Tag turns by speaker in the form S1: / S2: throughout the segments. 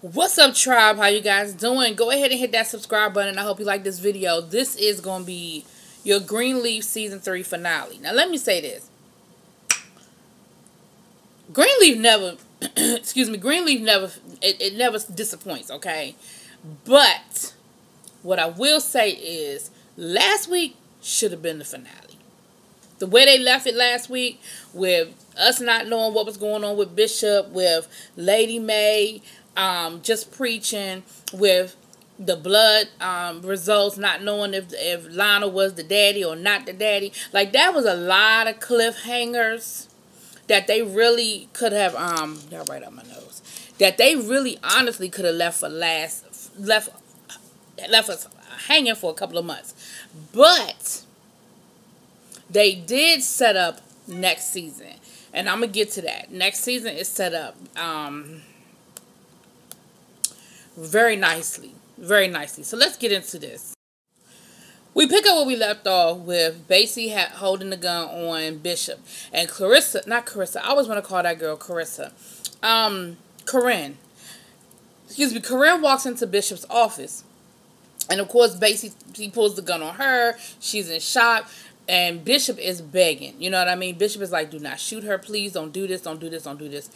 S1: What's up, tribe? How you guys doing? Go ahead and hit that subscribe button. I hope you like this video. This is going to be your Greenleaf Season 3 finale. Now, let me say this. Greenleaf never, Greenleaf never, it never disappoints, okay? But, what I will say is, last week should have been the finale. The way they left it last week, with us not knowing what was going on with Bishop, with Lady Mae, just preaching, with the blood results, not knowing if Lionel was the daddy or not the daddy. Like, that was a lot of cliffhangers that they really could have, y'all right up my nose, that they really honestly could have left us hanging for a couple of months. But they did set up next season, and I'm going to get to that. Next season is set up very nicely. Very nicely. So let's get into this. We pick up where we left off with Basie holding the gun on Bishop. And Clarissa, not Carissa, I always want to call that girl Carissa. Corinne. Excuse me, Corinne walks into Bishop's office. And of course, Basie, he pulls the gun on her. She's in shock. And Bishop is begging. You know what I mean? Bishop is like, do not shoot her, please. Don't do this, don't do this, don't do this.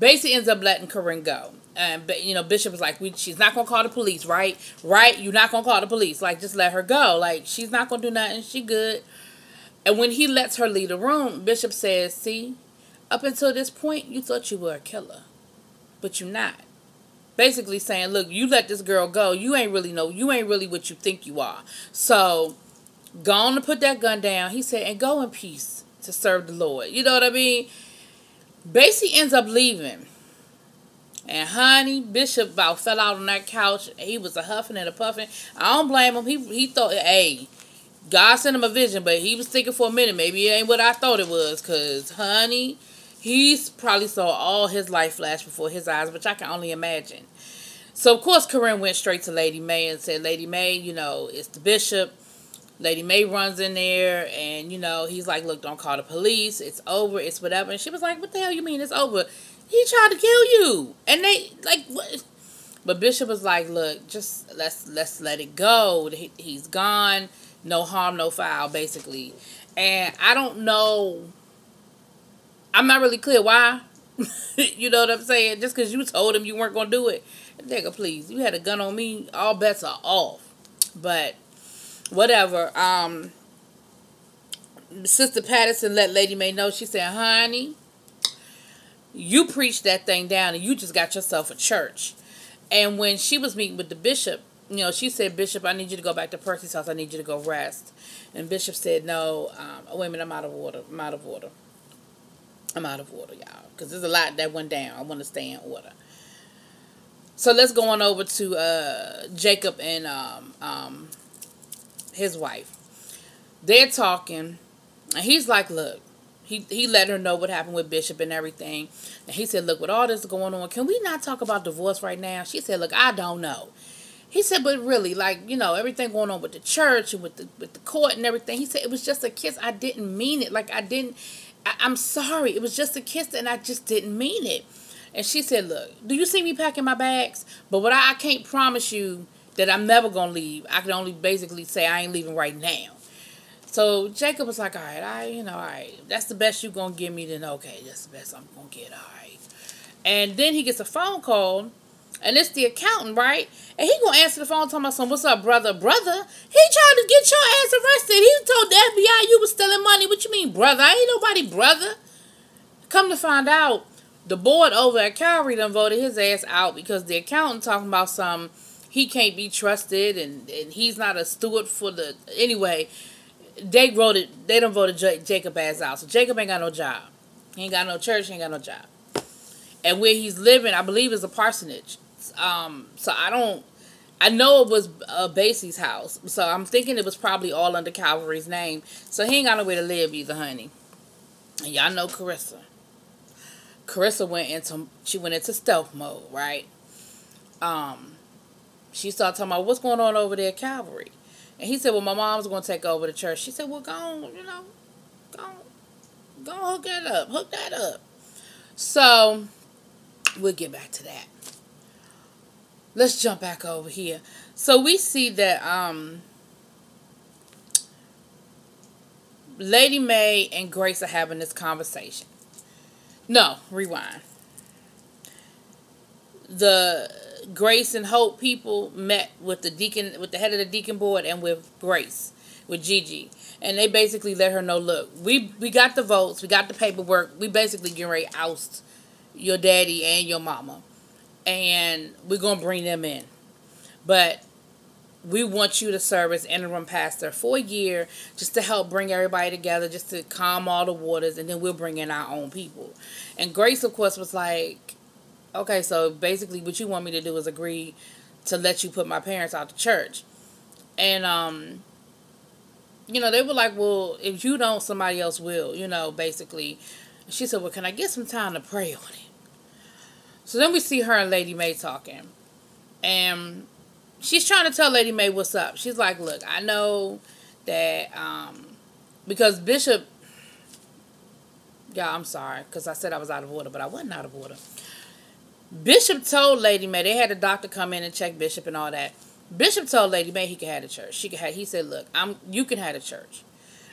S1: Basie ends up letting Corinne go. And, you know, Bishop is like, she's not going to call the police, right? Right? You're not going to call the police. Like, just let her go. Like, she's not going to do nothing. She good. And when he lets her leave the room, Bishop says, see, up until this point, you thought you were a killer. But you're not. Basically saying, look, you let this girl go. You ain't really what you think you are. So, go on to put that gun down. He said, and go in peace to serve the Lord. You know what I mean? Basie ends up leaving. And honey, Bishop about fell out on that couch. He was a huffing and a puffing. I don't blame him. He thought, hey, God sent him a vision, but he was thinking for a minute, maybe it ain't what I thought it was. Because, honey, he's probably saw all his life flash before his eyes, which I can only imagine. So, of course, Corinne went straight to Lady Mae and said, Lady Mae, you know, it's the Bishop. Lady Mae runs in there, and, you know, he's like, look, don't call the police. It's over. It's whatever. And she was like, what the hell you mean it's over? He tried to kill you. And they, like, what? But Bishop was like, look, just let's let it go. He's gone. No harm, no foul, basically. And I don't know. I'm not really clear why. You know what I'm saying? Just because you told him you weren't going to do it. Nigga, please. You had a gun on me. All bets are off. But whatever. Sister Patterson let Lady Mae know. She said, honey, you preached that thing down and you just got yourself a church. And when she was meeting with the bishop, you know, she said, Bishop, I need you to go back to Percy's house. I need you to go rest. And Bishop said, no, wait a minute, I'm out of order. I'm out of order, y'all. Because there's a lot that went down. I want to stay in order. So let's go on over to Jacob and his wife. They're talking, and he's like, look, he let her know what happened with Bishop and everything. And he said, look, with all this going on, can we not talk about divorce right now? She said, look, I don't know. He said, but really, like, you know, everything going on with the church and with the court and everything. He said, it was just a kiss. I didn't mean it. Like, I'm sorry. It was just a kiss and I just didn't mean it. And she said, look, do you see me packing my bags? But what I can't promise you that I'm never going to leave. I can only basically say I ain't leaving right now. So Jacob was like, all right, all right. That's the best you're going to give me, then okay, that's the best I'm going to get, all right. And then he gets a phone call, and it's the accountant, right? And he going to answer the phone talking about something, what's up, brother? Brother? He trying to get your ass arrested. He told the FBI you was stealing money. What you mean, brother? I ain't nobody brother. Come to find out, the board over at Calvary done voted his ass out because the accountant talking about some, he can't be trusted, and he's not a steward for the, anyway. They done voted Jacob ass out. So Jacob ain't got no job. He ain't got no church. He ain't got no job. And where he's living, I believe, is a parsonage. So I know it was Basie's house. So I'm thinking it was probably all under Calvary's name. So he ain't got nowhere to live either, honey. And y'all know Carissa. Carissa went into stealth mode, right? She started talking about what's going on over there at Calvary. And he said, well, my mom's going to take over the church. She said, well, go on, you know, go on, hook that up. So, we'll get back to that. let's jump back over here. So we see that Lady Mae and Grace are having this conversation. No, rewind. The Grace and Hope people met with the deacon, with the head of the deacon board, and with Grace, with Gigi, and they basically let her know, look, we got the votes, we got the paperwork, we basically getting ready to oust your daddy and your mama, and we're gonna bring them in, but we want you to serve as interim pastor for a year, just to help bring everybody together, just to calm all the waters, and then we'll bring in our own people. And Grace, of course, was like, okay, so basically what you want me to do is agree to let you put my parents out the church. And, you know, they were like, well, if you don't, somebody else will, you know, basically. She said, well, can I get some time to pray on it? So then we see her and Lady Mae talking. And she's trying to tell Lady Mae what's up. She's like, look, I know that, because Bishop, yeah, I'm sorry, because I said I was out of order, but I wasn't out of order. Bishop told Lady Mae, they had a doctor come in and check Bishop and all that. Bishop told Lady Mae he could have the church. He said, look, you can have the church.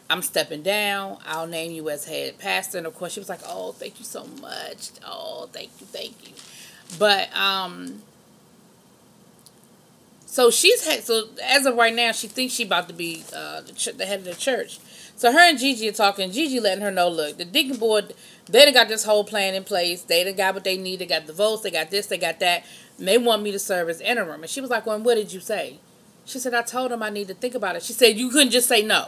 S1: I'm stepping down. I'll name you as head pastor. And of course she was like, oh, thank you so much. Oh, thank you. But, so so as of right now, she thinks she about to be the head of the church. So her and Gigi are talking. Gigi letting her know, look, the deacon board, they done got this whole plan in place. They done got what they need. They got the votes. They got this. They got that. And they want me to serve as interim. And she was like, well, what did you say? She said, I told them I need to think about it. She said, you couldn't just say no.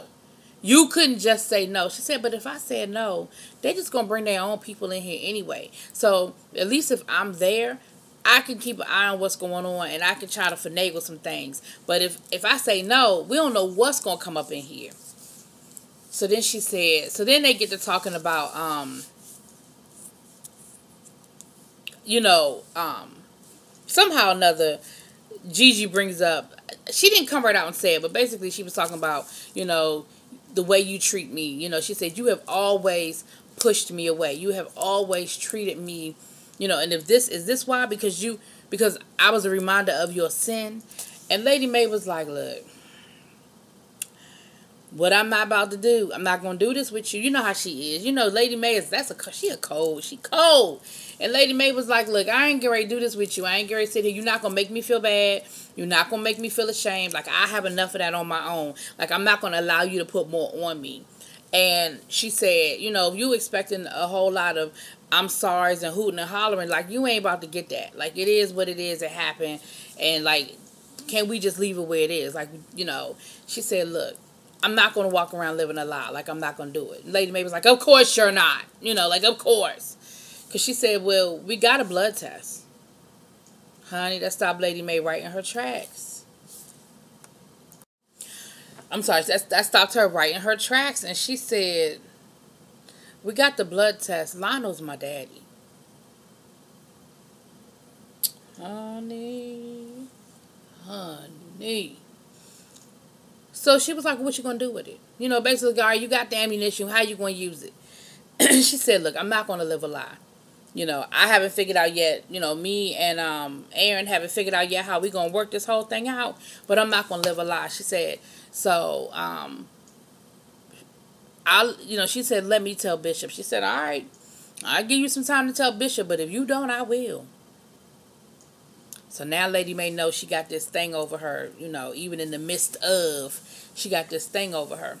S1: You couldn't just say no. She said, but if I said no, they just going to bring their own people in here anyway. So at least if I'm there, I can keep an eye on what's going on, and I can try to finagle some things. But if I say no, we don't know what's going to come up in here. So then she said, so then they get to talking about, somehow or another, Gigi brings up, she didn't come right out and say it, but basically she was talking about, the way you treat me. She said, you have always pushed me away. You have always treated me, and if is this why? Because I was a reminder of your sin. And Lady Mae was like, look, what I'm not about to do, I'm not going to do this with you. You know how she is. Lady Mae she cold. And Lady Mae was like, look, I ain't getting ready to do this with you. I ain't getting ready to sit here. You're not going to make me feel bad. You're not going to make me feel ashamed. Like, I have enough of that on my own. Like, I'm not going to allow you to put more on me. And she said, if you expecting a whole lot of I'm sorry's and hooting and hollering, like, you ain't about to get that. Like, it is what it is. It happened. And, like, can we just leave it where it is? Like, she said, look, I'm not going to walk around living a lie. Like, I'm not going to do it. And Lady Mae was like, of course you're not. Like, of course. Because she said, well, we got a blood test. Honey, that stopped Lady Mae right in her tracks. I'm sorry, that stopped her right in her tracks. And she said, we got the blood test. Lionel's my daddy. Honey. So she was like, what you going to do with it? Basically, all right, you got the ammunition. How you going to use it? She said, look, I'm not going to live a lie. I haven't figured out yet, me and Aaron haven't figured out yet how we going to work this whole thing out. But I'm not going to live a lie. She said, so, she said, let me tell Bishop. She said, all right, I'll give you some time to tell Bishop, but if you don't, I will. So now Lady Mae knows she got this thing over her, even in the midst of, she got this thing over her.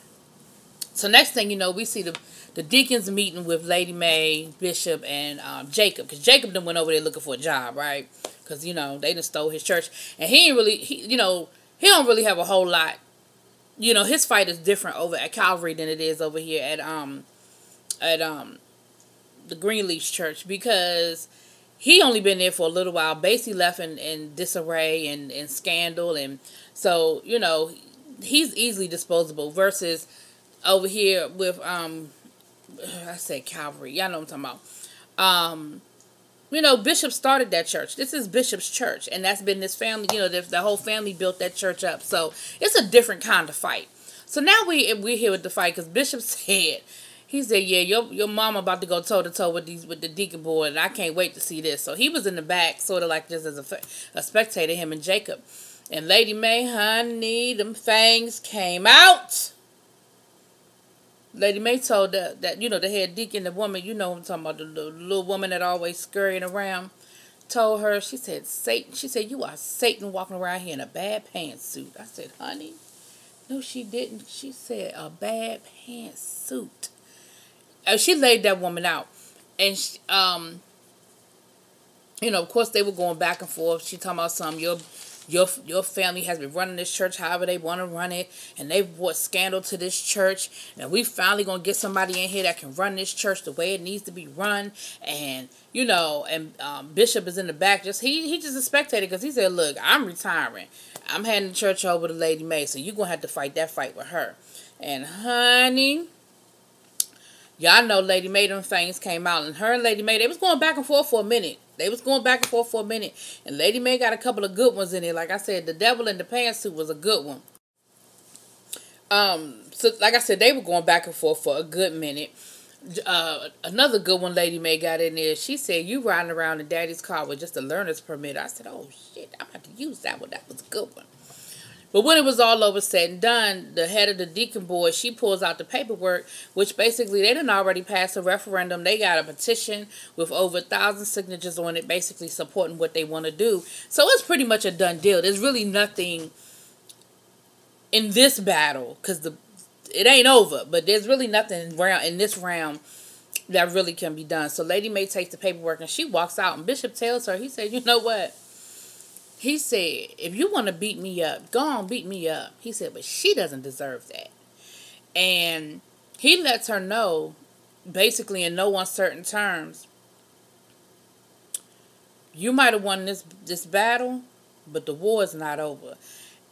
S1: So next thing we see the deacons meeting with Lady Mae, Bishop, and Jacob. Because Jacob done went over there looking for a job, right? Because, they done stole his church. And he don't really have a whole lot. His fight is different over at Calvary than it is over here at the Greenleaf church. Because he only been there for a little while. Basically left in disarray and scandal. And so, he's easily disposable versus over here with, I said Calvary. Y'all know what I'm talking about. Bishop started that church. This is Bishop's church. And that's been this family, the whole family built that church up. So it's a different kind of fight. So now we're here with the fight because Bishop said He said, yeah, your mama about to go toe to toe with the deacon boy, and I can't wait to see this. So he was in the back, sort of like just as a spectator, him and Jacob. And Lady Mae, honey, them fangs came out. Lady Mae told that the head deacon, the woman, you know what I'm talking about, the little woman that always scurrying around, told her, she said, Satan, she said, you are Satan walking around here in a bad pantsuit. I said, honey, no, she didn't. She said, a bad pantsuit. She laid that woman out. And, she, of course, they were going back and forth. She talking about something, your family has been running this church however they want to run it, and they've brought scandal to this church, and we finally gonna get somebody in here that can run this church the way it needs to be run. And Bishop is in the back, he just a spectator, because he said, look, I'm retiring, I'm handing the church over to Lady Mae, so you're gonna have to fight that fight with her. And honey, y'all know Lady Mae, them things came out, and her and Lady Mae, they was going back and forth for a minute. And Lady Mae got a couple of good ones in there. Like I said, the devil in the pantsuit was a good one. So like I said, they were going back and forth for a good minute. Another good one Lady Mae got in there. She said, you riding around in Daddy's car with just a learner's permit. I said, oh shit, I'm about to use that one. That was a good one. But when it was all over said and done, the head of the deacon board, she pulls out the paperwork, which basically they done already passed a referendum. They got a petition with over 1,000 signatures on it, basically supporting what they want to do. So it's pretty much a done deal. There's really nothing in this battle, because it ain't over, but there's really nothing in this round that really can be done. So Lady Mae takes the paperwork and she walks out, and Bishop tells her, he said, you know what? He said, if you want to beat me up, go on, beat me up. He said, but she doesn't deserve that. And he lets her know, basically in no uncertain terms, you might have won this battle, but the war is not over.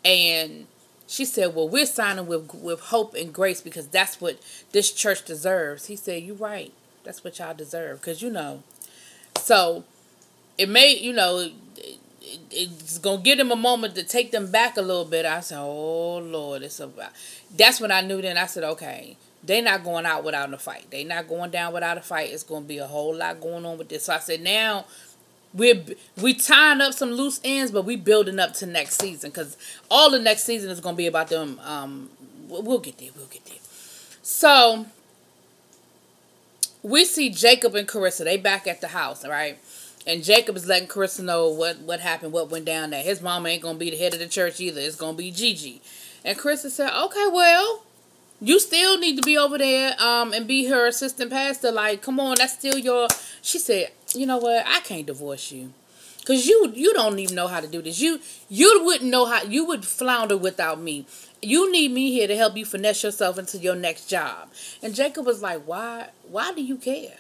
S1: And she said, well, we're signing with hope and grace, because that's what this church deserves. He said, you're right. That's what y'all deserve. Because, so it may, it's going to give them a moment to take them back a little bit. I said, oh, Lord, that's when I knew then. I said, okay, they're not going out without a fight. They're not going down without a fight. It's going to be a whole lot going on with this. So I said, now we tying up some loose ends, but we building up to next season, because all the next season is going to be about them. We'll get there. So we see Jacob and Carissa. They back at the house, right? And Jacob is letting Carissa know what happened, what went down there. His mama ain't going to be the head of the church either. It's going to be Gigi. And Carissa said, okay, well, you still need to be over there and be her assistant pastor. Like, come on, that's still your... She said, you know what? I can't divorce you. Because you don't even know how to do this. You wouldn't know how... You would flounder without me. You need me here to help you finesse yourself into your next job. And Jacob was like, why do you care?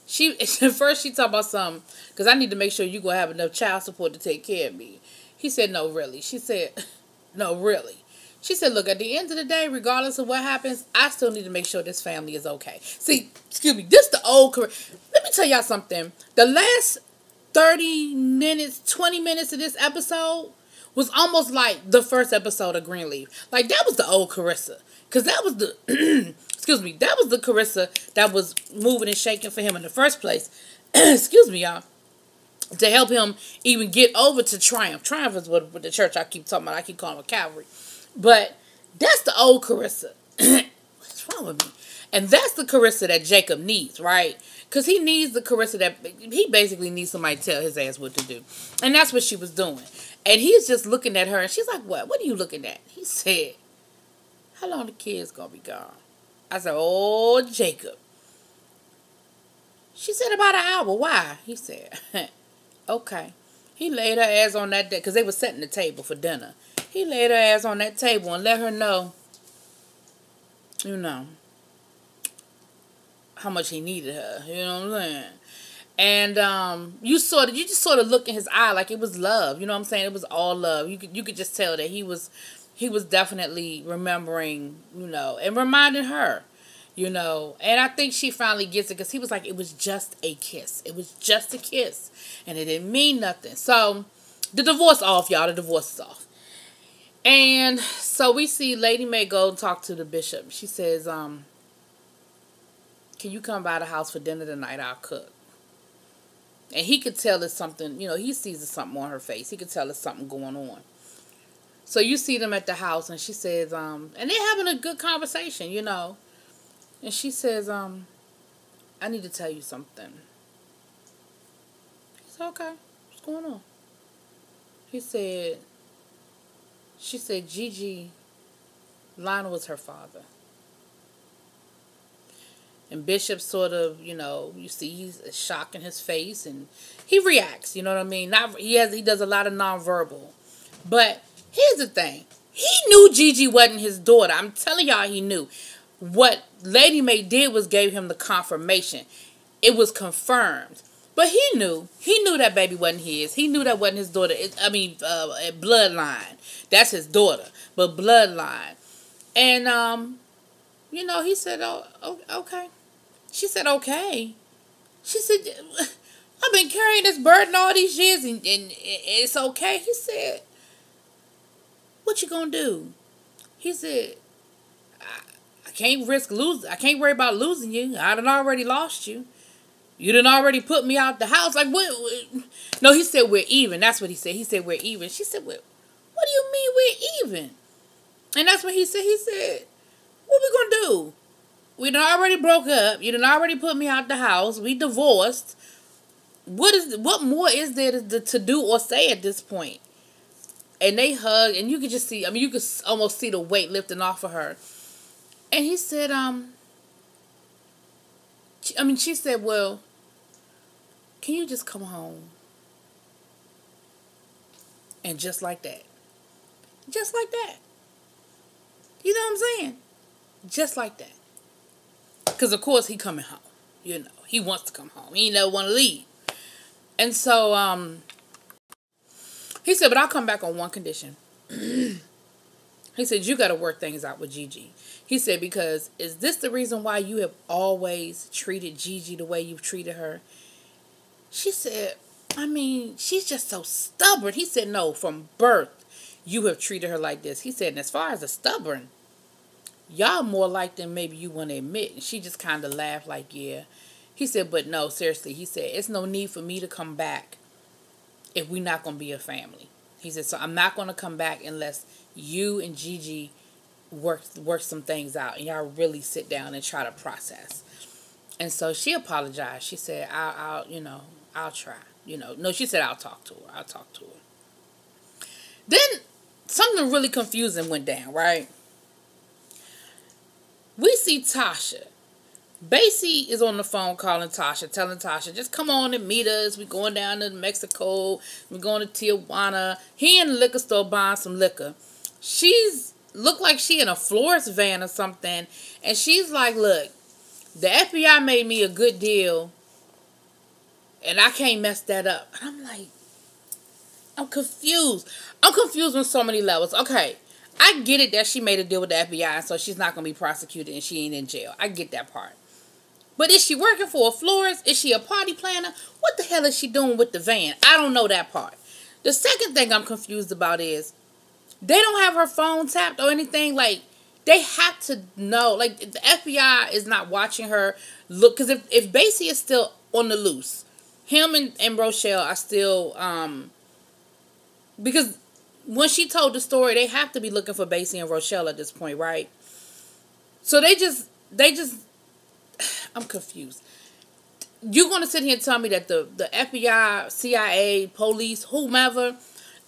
S1: First she talked about something, because I need to make sure you going to have enough child support to take care of me. He said, no, really. She said, no, really. She said, look, at the end of the day, regardless of what happens, I still need to make sure this family is okay. See, excuse me, this the old career. Let me tell y'all something. The last 30 minutes, 20 minutes of this episode was almost like the first episode of Greenleaf. Like, that was the old Carissa. Because that was the... Excuse me, that was the Carissa that was moving and shaking for him in the first place. Excuse me, y'all. To help him even get over to Triumph. Triumph is what the church I keep talking about. I keep calling it Calvary. But that's the old Carissa. What's wrong with me? And that's the Carissa that Jacob needs, right? Because he needs the Carissa that... He basically needs somebody to tell his ass what to do. And that's what she was doing. And he's just looking at her. And she's like, what? What are you looking at? He said, how long the kids gonna be gone? I said, oh, Jacob. She said, about an hour. Why? He said, okay. He laid her ass on that day, because they were setting the table for dinner. He laid her ass on that table and let her know, how much he needed her. You know what I'm saying? And you just sort of look in his eye like it was love. You know what I'm saying? It was all love. You could just tell that he was definitely remembering, and reminding her, and I think she finally gets it, because he was like, it was just a kiss. It was just a kiss, and it didn't mean nothing. So, the divorce off, y'all. The divorce is off. And so we see Lady Mae go and talk to the bishop. She says, can you come by the house for dinner tonight? I'll cook. And he could tell there's something, he sees there's something on her face. He could tell there's something going on. So you see them at the house, and she says, and they're having a good conversation, And she says, I need to tell you something. He said, okay, what's going on? She said, Gigi, Lionel was her father. And Bishop sort of, you see he's shocked in his face, and he reacts, you know what I mean? He does a lot of nonverbal. But here's the thing. He knew Gigi wasn't his daughter. I'm telling y'all he knew. What Lady Mae did was gave him the confirmation. It was confirmed. But he knew. He knew that baby wasn't his. He knew that wasn't his daughter. Bloodline. That's his daughter. But bloodline. And, he said, oh, okay. She said, okay. She said, I've been carrying this burden all these years and it's okay. He said, what you gonna do? He said, I can't risk losing. I can't worry about losing you. I done already lost you. You done already put me out the house. Like, what? No, he said, we're even. That's what he said. He said, we're even. She said, what do you mean we're even? And that's what he said. He said, what we gonna do? We done already broke up. You done already put me out the house. We divorced. What more is there to do or say at this point? And they hug, and you could just see, you could almost see the weight lifting off of her. And he said, she said, well, can you just come home? And just like that. Just like that. You know what I'm saying? Just like that. Because, of course, he coming home. He wants to come home. He ain't never want to leave. And so, he said, but I'll come back on one condition. He said, you got to work things out with Gigi. He said, because is this the reason why you have always treated Gigi the way you've treated her? She said, she's just so stubborn. He said, no, from birth, you have treated her like this. He said, and as far as the stubborn, y'all more like than maybe you want to admit. And she just kind of laughed like, yeah. He said, but no, seriously. He said, it's no need for me to come back if we're not going to be a family. He said, so I'm not going to come back unless you and Gigi work some things out and y'all really sit down and try to process. And so she apologized. She said, I'll try. No, she said, I'll talk to her. Then something really confusing went down, right? We see Tasha. Basie is on the phone calling Tasha, telling Tasha, just come on and meet us. We're going down to Mexico. We're going to Tijuana. He in the liquor store buying some liquor. She's looked like she in a florist van or something. And she's like, look, the FBI made me a good deal. And I can't mess that up. And I'm like, I'm confused. I'm confused on so many levels. Okay, I get it that she made a deal with the FBI, so she's not going to be prosecuted and she ain't in jail. I get that part. But is she working for a florist? Is she a party planner? What the hell is she doing with the van? I don't know that part. The second thing I'm confused about is they don't have her phone tapped or anything. Like, they have to know. Like, the FBI is not watching her look. Because if Basie is still on the loose, him and Rochelle are still... because when she told the story, they have to be looking for Basie and Rochelle at this point, right? So they just... I'm confused. You're going to sit here and tell me that the FBI, CIA, police, whomever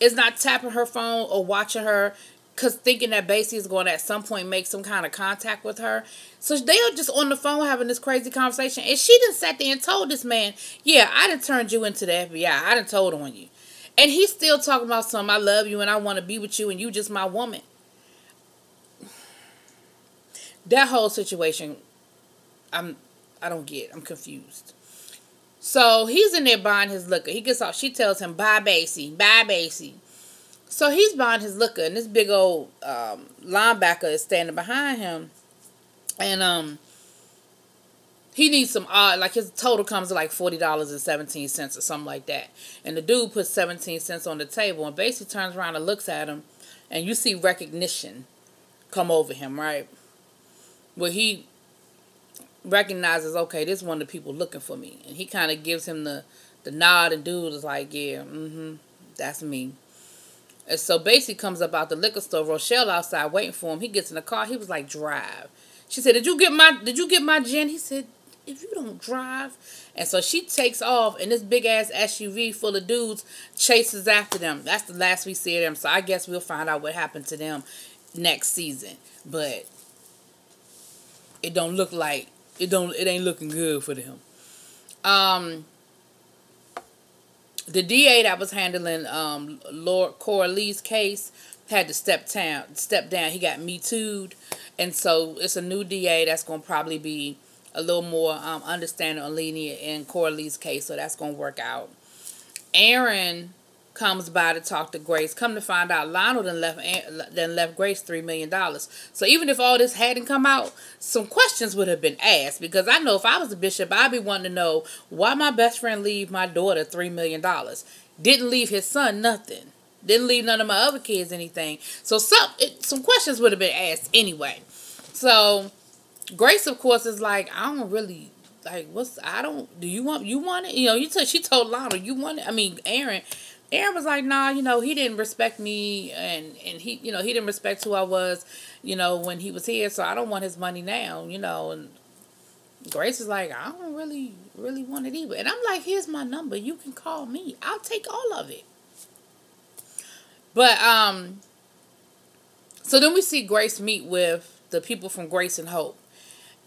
S1: is not tapping her phone or watching her because thinking that Basie is going to at some point make some kind of contact with her. So they are just on the phone having this crazy conversation. And she done sat there and told this man, yeah, I done turned you into the FBI. I done told on you. And he's still talking about something, I love you and I want to be with you and you just my woman. That whole situation, I don't get. I'm confused. So he's in there buying his liquor. He gets off. She tells him, bye, Basie. Bye, Basie. So he's buying his liquor. And this big old linebacker is standing behind him. And he needs some odd. Like his total comes to like $40.17 or something like that. And the dude puts 17 cents on the table. And Basie turns around and looks at him. And you see recognition come over him, right? Where he... recognizes, okay, this is one of the people looking for me. And he kind of gives him the nod, and dude is like, yeah, that's me. And so Basie comes up out the liquor store, Rochelle outside waiting for him. He gets in the car. He was like, drive. She said, did you get my gin? He said, if you don't drive. And so she takes off, and this big ass SUV full of dudes chases after them. That's the last we see of them. So I guess we'll find out what happened to them next season. But it don't look like it ain't looking good for them. The DA that was handling Lord Coralie's case had to step down. He got Me Too'd. And so it's a new DA that's going to probably be a little more understanding or lenient in Coralie's case. So that's going to work out. Aaron comes by to talk to Grace. Come to find out, Lionel left Grace $3 million. So even if all this hadn't come out, some questions would have been asked. Because I know if I was a bishop, I'd be wanting to know why my best friend leave my daughter $3 million. Didn't leave his son nothing. Didn't leave none of my other kids anything. So some questions would have been asked anyway. So Grace, of course, is like, I don't really like do you want it? You know, she told Lionel, you want it? I mean, Aaron was like, nah, you know, he didn't respect me, and he, you know, he didn't respect who I was, you know, when he was here, so I don't want his money now, you know. And Grace is like, I don't really want it either. And I'm like, here's my number. You can call me. I'll take all of it. But, so then we see Grace meet with the people from Grace and Hope.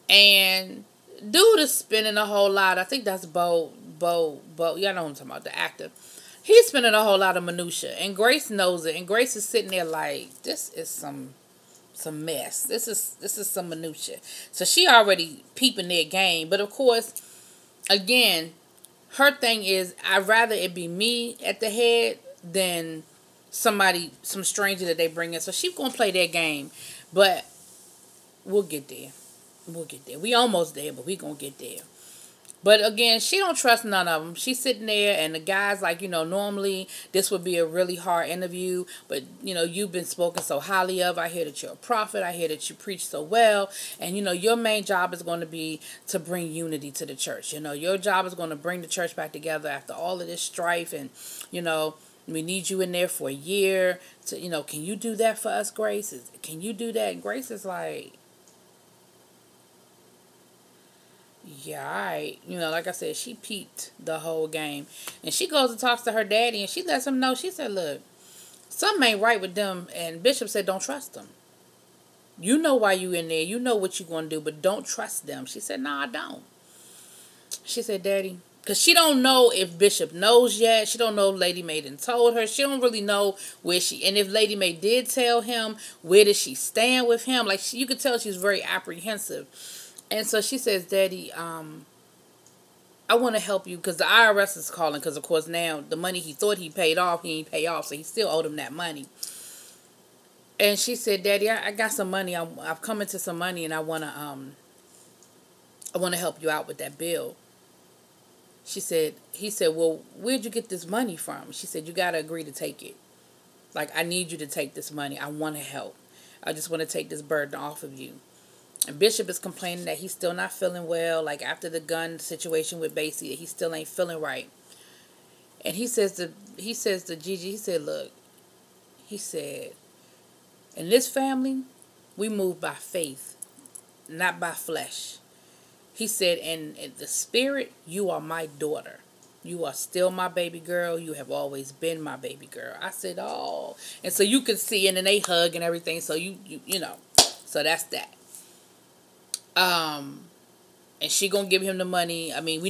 S1: And dude is spending a whole lot. I think that's Bo. Y'all know what I'm talking about, the actor. He's spending a whole lot of minutia, and Grace knows it. And Grace is sitting there like, this is some mess. This is some minutia. So she already peeping their game. But of course, again, her thing is, I'd rather it be me at the head than some stranger that they bring in. So she's gonna play their game. But we'll get there. We almost there, but we gonna get there. But again, she don't trust none of them. She's sitting there, and the guy's like, you know, normally this would be a really hard interview, but, you know, you've been spoken so highly of. I hear that you're a prophet. I hear that you preach so well. And, you know, your main job is going to be to bring unity to the church. You know, your job is going to bring the church back together after all of this strife. And, you know, we need you in there for a year. To, you know, can you do that for us, Grace? Can you do that? And Grace is like, yeah, all right. You know, like I said, she peeped the whole game. And she goes and talks to her daddy, and she lets him know. She said, look, something ain't right with them. And Bishop said, don't trust them. You know why you in there. You know what you're going to do, but don't trust them. She said, no, I don't. She said, Daddy, because she don't know if Bishop knows yet. She don't know if Lady Mae done told her. She don't really know where and if Lady Mae did tell him, where does she stand with him? Like, you could tell she's very apprehensive. And so she says, Daddy, I want to help you, because the IRS is calling, because, of course, now the money he thought he paid off, he ain't pay off, so he still owed him that money. And she said, Daddy, I got some money. I've come into some money, and I want to help you out with that bill. He said, well, where'd you get this money from? She said, you got to agree to take it. Like, I need you to take this money. I want to help. I just want to take this burden off of you. And Bishop is complaining that he's still not feeling well. Like, after the gun situation with Basie, he still ain't feeling right. And he says to Gigi, he said, look, he said, in this family, we move by faith, not by flesh. He said, in the spirit, you are my daughter. You are still my baby girl. You have always been my baby girl. I said, oh. And so you could see, and then they hug and everything. So you know, so that's that. And she gonna give him the money. I mean,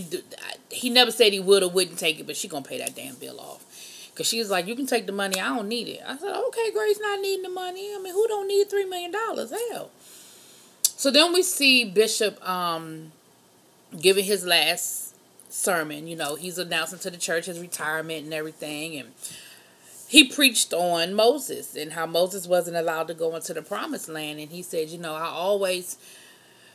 S1: he never said he would or wouldn't take it, but she gonna pay that damn bill off. Because she was like, you can take the money. I don't need it. I said, okay, Grace not needing the money. I mean, who don't need $3 million? Hell. So then we see Bishop giving his last sermon. You know, he's announcing to the church his retirement and everything. And he preached on Moses and how Moses wasn't allowed to go into the promised land. And he said, you know, I always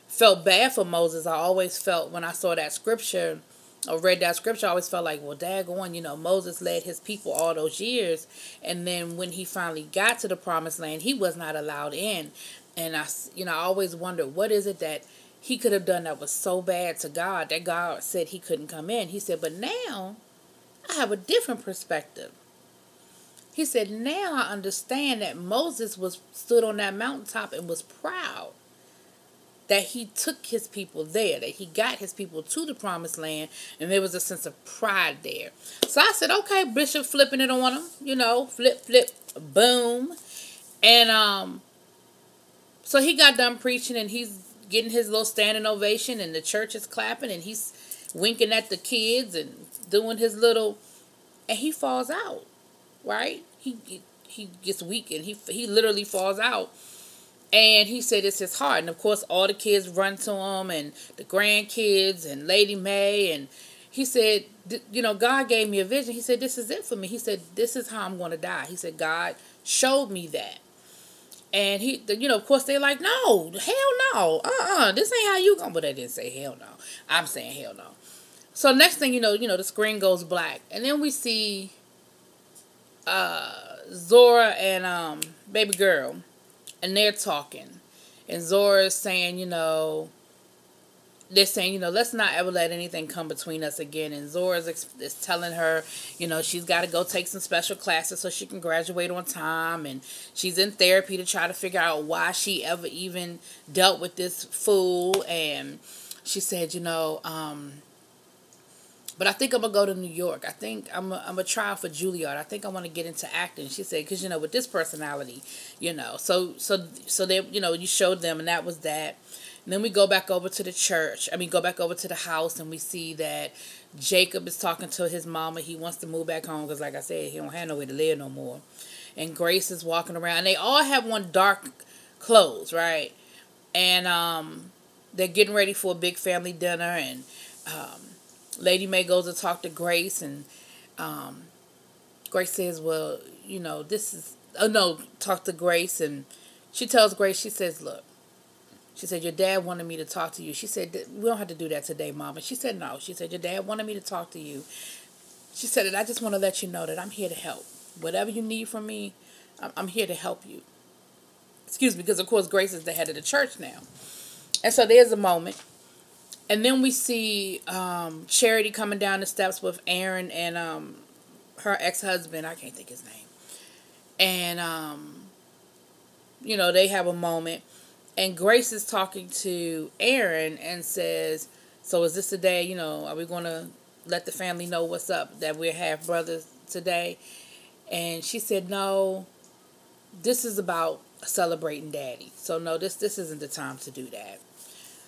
S1: felt bad for Moses. I always felt, when I saw that scripture or read that scripture, I always felt like, well, daggone, you know, Moses led his people all those years. And then when he finally got to the promised land, he was not allowed in. And I always wondered, what is it that he could have done that was so bad to God that God said he couldn't come in. He said, but now I have a different perspective. He said, now I understand that Moses stood on that mountaintop and was proud that he took his people there, that he got his people to the promised land, and there was a sense of pride there. So I said, okay, Bishop flipping it on him, flip, flip, boom. And so he got done preaching, and he's getting his little standing ovation, and the church is clapping, and he's winking at the kids and doing his little, and he falls out, right? He gets weak, and he literally falls out. And he said it's his heart. And, of course, all the kids run to him, and the grandkids and Lady Mae. And he said, God gave me a vision. He said, this is it for me. He said, this is how I'm going to die. He said, God showed me that. And, of course, they're like, no, hell no. This ain't how you going to. But they didn't say hell no. I'm saying hell no. So, next thing you know, the screen goes black. And then we see Zora and baby girl. And they're talking. And Zora's saying, they're saying, let's not ever let anything come between us again. And Zora's is telling her, she's got to go take some special classes so she can graduate on time. And she's in therapy to try to figure out why she ever even dealt with this fool. And she said, but I think I'm going to go to New York. I think I'm going to try out for Juilliard. I think I want to get into acting. She said, because, with this personality, So they, you showed them, and that was that. And then we go back over to the church. Go back over to the house, and we see that Jacob is talking to his mama. He wants to move back home because, like I said, he don't have nowhere to live no more. And Grace is walking around. They all have on dark clothes, right? And they're getting ready for a big family dinner, and Lady Mae goes to talk to Grace, and Grace says, well, talk to Grace, and she tells Grace, she says, look, she said, your dad wanted me to talk to you. She said, we don't have to do that today, Mama. She said, no. She said, your dad wanted me to talk to you. She said, and I just want to let you know that I'm here to help. Whatever you need from me, I'm here to help you. Excuse me, because, of course, Grace is the head of the church now. And so there's a moment. And then we see Charity coming down the steps with Aaron and her ex-husband. I can't think his name. And, they have a moment. And Grace is talking to Aaron and says, so is this the day, are we going to let the family know what's up, that we're half brothers today? And she said, no, this is about celebrating Daddy. So, no, this isn't the time to do that.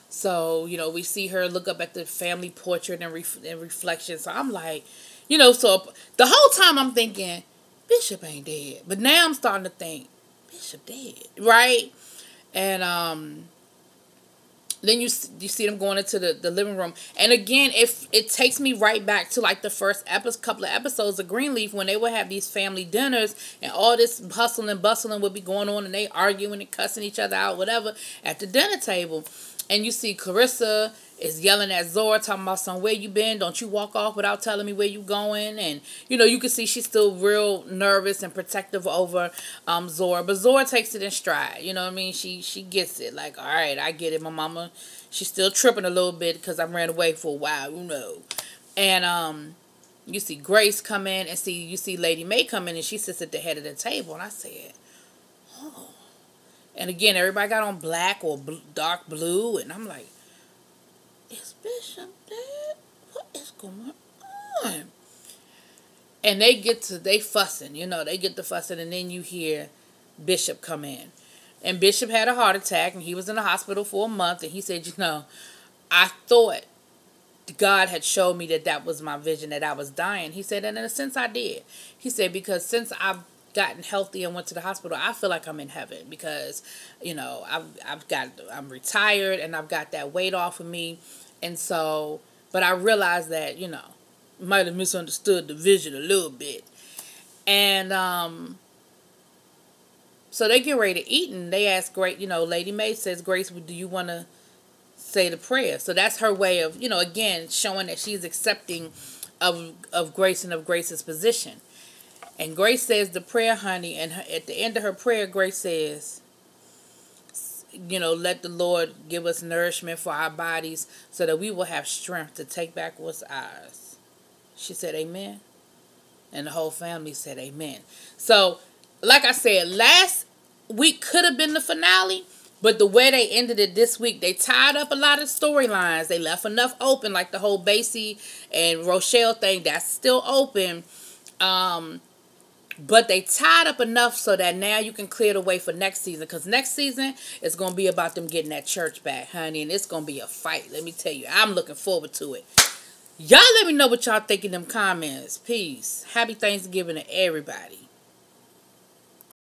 S1: So, we see her look up at the family portrait and reflection. So I'm like, so the whole time I'm thinking, Bishop ain't dead. But now I'm starting to think, Bishop dead, right? And then you see them going into the living room. And again, it takes me right back to like the first couple of episodes of Greenleaf, when they would have these family dinners and all this hustle and bustling would be going on, and they arguing and cussing each other out, whatever, at the dinner table. And you see Clarissa is yelling at Zora, talking about, son, where you been? Don't you walk off without telling me where you going? And, you can see she's still real nervous and protective over Zora. But Zora takes it in stride. You know what I mean? She gets it. Like, all right, I get it. My mama, she's still tripping a little bit because I ran away for a while, And you see Grace come in, and you see Lady Mae come in, and she sits at the head of the table. And I said, oh. And again, everybody got on black or dark blue. And I'm like, is Bishop dead? What is going on? And they fussing, they get to fussing. And then you hear Bishop come in. And Bishop had a heart attack, and he was in the hospital for a month. And he said, I thought God had showed me that was my vision, that I was dying. He said, and in a sense I did. He said, because since I've gotten healthy and went to the hospital, I feel like I'm in heaven, because I'm retired and I've got that weight off of me. And so, but I realized that might have misunderstood the vision a little bit. And so they get ready to eat, and they ask Lady Mae says, Grace, do you want to say the prayer? So that's her way of again showing that she's accepting of Grace and of Grace's position. And Grace says the prayer, honey, and at the end of her prayer, Grace says, let the Lord give us nourishment for our bodies so that we will have strength to take back what's ours. She said amen. And the whole family said amen. So, like I said, last week could have been the finale, but the way they ended it this week, they tied up a lot of storylines. They left enough open, like the whole Basie and Rochelle thing, that's still open. But they tied up enough so that now you can clear the way for next season. Because next season is going to be about them getting that church back, honey. And it's going to be a fight. Let me tell you. I'm looking forward to it. Y'all let me know what y'all think in them comments. Peace. Happy Thanksgiving to everybody.